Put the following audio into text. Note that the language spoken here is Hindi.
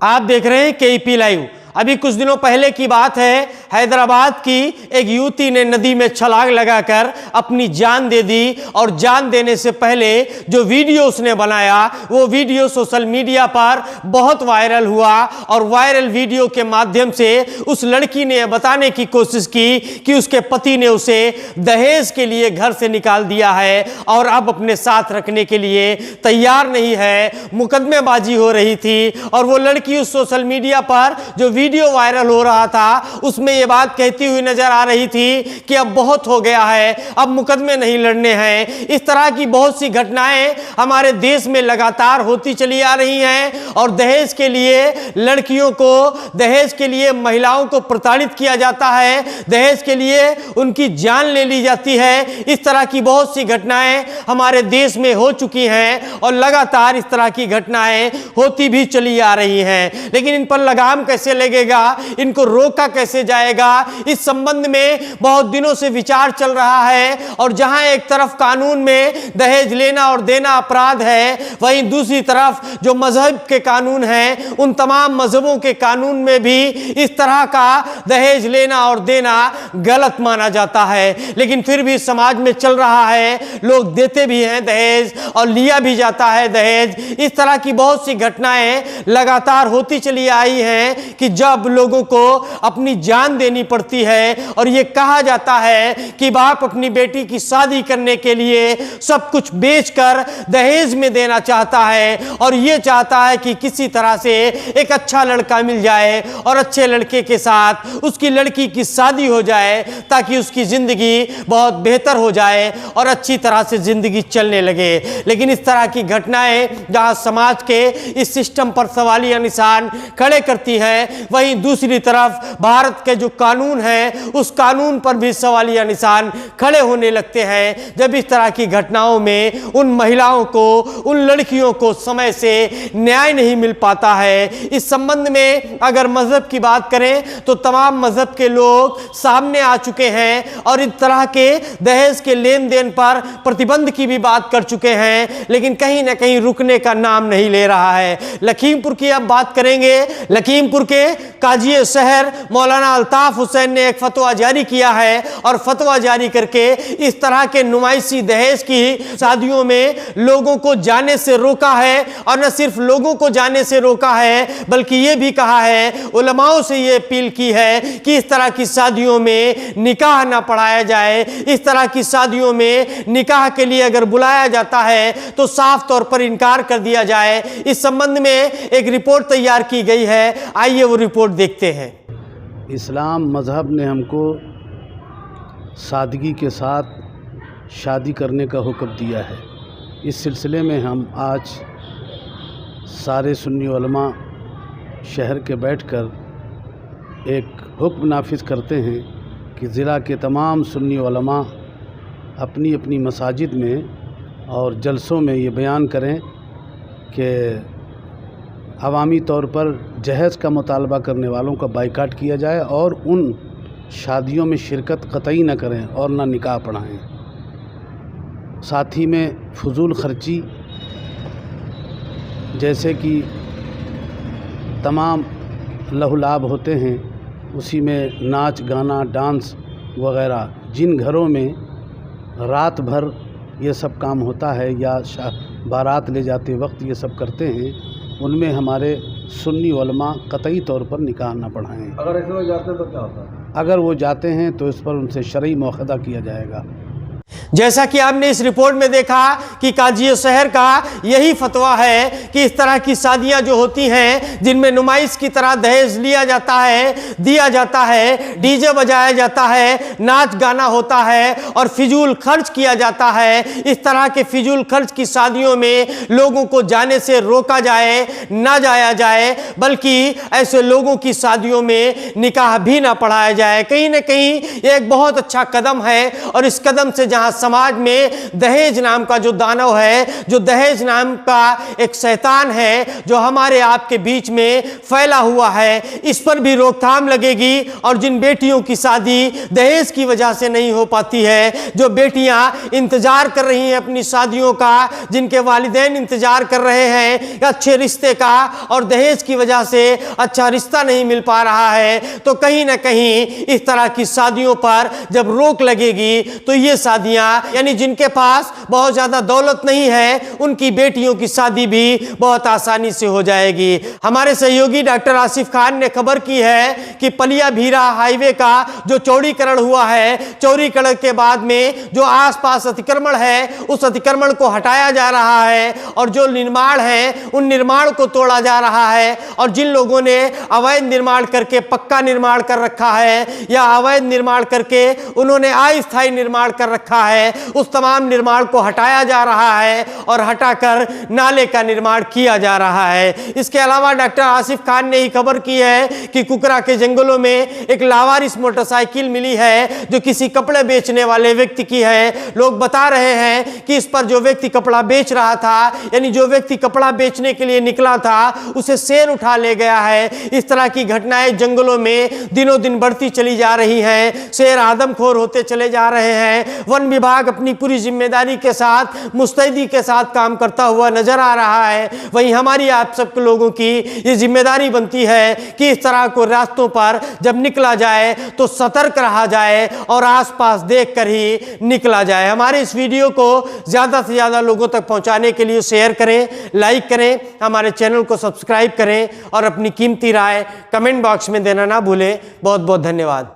आप देख रहे हैं केईपी लाइव। अभी कुछ दिनों पहले की बात है, हैदराबाद की एक युवती ने नदी में छलांग लगाकर अपनी जान दे दी और जान देने से पहले जो वीडियो उसने बनाया वो वीडियो सोशल मीडिया पर बहुत वायरल हुआ और वायरल वीडियो के माध्यम से उस लड़की ने बताने की कोशिश की कि उसके पति ने उसे दहेज के लिए घर से निकाल दिया है और अब अपने साथ रखने के लिए तैयार नहीं है। मुकदमेबाजी हो रही थी और वो लड़की उस सोशल मीडिया पर जो वीडियो वायरल हो रहा था उसमें ये बात कहती हुई नजर आ रही थी कि अब बहुत हो गया है, अब मुकदमे नहीं लड़ने हैं। इस तरह की बहुत सी घटनाएं हमारे देश में लगातार होती चली आ रही हैं और दहेज के लिए लड़कियों को, दहेज के लिए महिलाओं को प्रताड़ित किया जाता है, दहेज के लिए उनकी जान ले ली जाती है। इस तरह की बहुत सी घटनाएं हमारे देश में हो चुकी हैं और लगातार इस तरह की घटनाएं होती भी चली आ रही हैं। लेकिन इन पर लगाम कैसे लगेगा, इनको रोका कैसे जाएगा, इस संबंध में बहुत दिनों से विचार चल रहा है। और जहां एक तरफ कानून में दहेज लेना और देना अपराध है, वहीं दूसरी तरफ जो मजहब के कानून हैं उन तमाम मजहबों के कानून में भी इस तरह का दहेज लेना और देना गलत माना जाता है। लेकिन फिर भी समाज में चल रहा है, लोग देते भी हैं दहेज और लिया भी जाता है दहेज। इस तरह की बहुत सी घटनाएं लगातार होती चली आई हैं कि जब लोगों को अपनी जान देनी पड़ती है और यह कहा जाता है कि बाप अपनी बेटी की शादी करने के लिए सब कुछ बेचकर दहेज में देना चाहता है और यह चाहता है कि किसी तरह से एक अच्छा लड़का मिल जाए और अच्छे लड़के के साथ उसकी लड़की की शादी हो जाए ताकि उसकी जिंदगी बहुत बेहतर हो जाए और अच्छी तरह से जिंदगी चलने लगे। लेकिन इस तरह की घटनाएं जहां समाज के इस सिस्टम पर सवालिया निशान खड़े करती है, वहीं दूसरी तरफ भारत के जो कानून है उस कानून पर भी सवालिया निशान खड़े होने लगते हैं जब इस तरह की घटनाओं में उन महिलाओं को, उन लड़कियों को समय से न्याय नहीं मिल पाता है। इस संबंध में अगर मजहब की बात करें तो तमाम मजहब के लोग सामने आ चुके हैं और इस तरह के दहेज के लेन देन पर प्रतिबंध की भी बात कर चुके हैं, लेकिन कहीं ना कहीं रुकने का नाम नहीं ले रहा है। लखीमपुर की अब बात करेंगे। लखीमपुर के काजी शहर मौलाना अल्ताफ हुसैन ने एक फतवा जारी किया है और फतवा जारी करके इस तरह के नुमाइशी दहेज की शादियों में लोगों को जाने से रोका है और न सिर्फ लोगों को जाने से रोका है बल्कि ये भी कहा है, उलमाओं से ये अपील की है कि इस तरह की शादियों में निकाह ना पढ़ाया जाए। इस तरह की शादियों में निकाह के लिए अगर बुलाया जाता है तो साफ तौर पर इनकार कर दिया जाए। इस संबंध में एक रिपोर्ट तैयार की गई है, आइए वो रिपोर्ट देखते हैं। इस्लाम मज़हब ने हमको सादगी के साथ शादी करने का हुक्म दिया है। इस सिलसिले में हम आज सारे सुन्नी उलमा शहर के बैठकर एक हुक्म नाफिज करते हैं कि ज़िला के तमाम सुन्नी उलमा अपनी अपनी मसाजिद में और जलसों में ये बयान करें कि अवामी तौर पर जहेज़ का मुतालबा करने वालों का बाइकाट किया जाए और उन शादियों में शिरकत कतई न करें और न निकाह पढ़ाएं। साथ ही में फजूल खर्ची जैसे कि तमाम लहू-लाभ होते हैं, उसी में नाच गाना डांस वग़ैरह, जिन घरों में रात भर ये सब काम होता है या बारात ले जाते वक्त ये सब करते हैं, उनमें हमारे सुन्नी उलमा कतई तौर पर निकाह न पढ़ाएं। अगर ऐसे में जाते हैं तो क्या होता है? अगर वो जाते हैं तो इस पर उनसे शरई मुआखदा किया जाएगा। जैसा कि आपने इस रिपोर्ट में देखा कि काजी शहर का यही फतवा है कि इस तरह की शादियां जो होती हैं जिनमें नुमाइश की तरह दहेज लिया जाता है, दिया जाता है, डीजे बजाया जाता है, नाच गाना होता है और फिजूल खर्च किया जाता है, इस तरह के फिजूल खर्च की शादियों में लोगों को जाने से रोका जाए, ना जाया जाए, बल्कि ऐसे लोगों की शादियों में निकाह भी ना पढ़ाया जाए। कहीं ना कहीं ये एक बहुत अच्छा कदम है और इस कदम से जहां यहाँ समाज में दहेज नाम का जो दानव है, जो दहेज नाम का एक शैतान है जो हमारे आपके बीच में फैला हुआ है, इस पर भी रोकथाम लगेगी। और जिन बेटियों की शादी दहेज की वजह से नहीं हो पाती है, जो बेटियां इंतजार कर रही हैं अपनी शादियों का, जिनके वालिदैन इंतजार कर रहे हैं अच्छे रिश्ते का और दहेज की वजह से अच्छा रिश्ता नहीं मिल पा रहा है, तो कहीं ना कहीं इस तरह की शादियों पर जब रोक लगेगी तो ये शादियां, यानी जिनके पास बहुत ज्यादा दौलत नहीं है, उनकी बेटियों की शादी भी बहुत आसानी से हो जाएगी। हमारे सहयोगी डॉक्टर आसिफ खान ने खबर की है कि पलिया भीरा हाईवे का जो चौड़ीकरण हुआ है, चौड़ीकरण के बाद में जो आसपास अतिक्रमण है, उस अतिक्रमण को हटाया जा रहा है और जो निर्माण है उन निर्माण को तोड़ा जा रहा है। और जिन लोगों ने अवैध निर्माण करके पक्का निर्माण कर रखा है या अवैध निर्माण करके उन्होंने अस्थायी निर्माण कर रखा है, उस तमाम निर्माण को हटाया जा रहा है और हटाकर नाले का निर्माण किया जा रहा है। इसके अलावा डॉक्टर आसिफ खान ने ही खबर की है कि कुकरा के जंगलों में एक लावारिस मोटरसाइकिल मिली है जो किसी कपड़े बेचने वाले व्यक्ति की है। लोग बता रहे हैं कि इस पर जो व्यक्ति कपड़ा बेच रहा था, यानी जो व्यक्ति कपड़ा बेचने के लिए निकला था, उसे शेर उठा ले गया है। इस तरह की घटनाएं जंगलों में दिनों दिन बढ़ती चली जा रही हैं, शेर आदमखोर होते चले जा रहे हैं। वन विभाग अपनी पूरी जिम्मेदारी के साथ, मुस्तैदी के साथ काम करता हुआ नजर आ रहा है। वहीं हमारी आप सब लोगों की ये जिम्मेदारी बनती है कि इस तरह को रास्तों पर जब निकला जाए तो सतर्क रहा जाए और आसपास देखकर ही निकला जाए। हमारे इस वीडियो को ज्यादा से ज्यादा लोगों तक पहुंचाने के लिए शेयर करें, लाइक करें, हमारे चैनल को सब्सक्राइब करें और अपनी कीमती राय कमेंट बॉक्स में देना ना भूलें। बहुत बहुत धन्यवाद।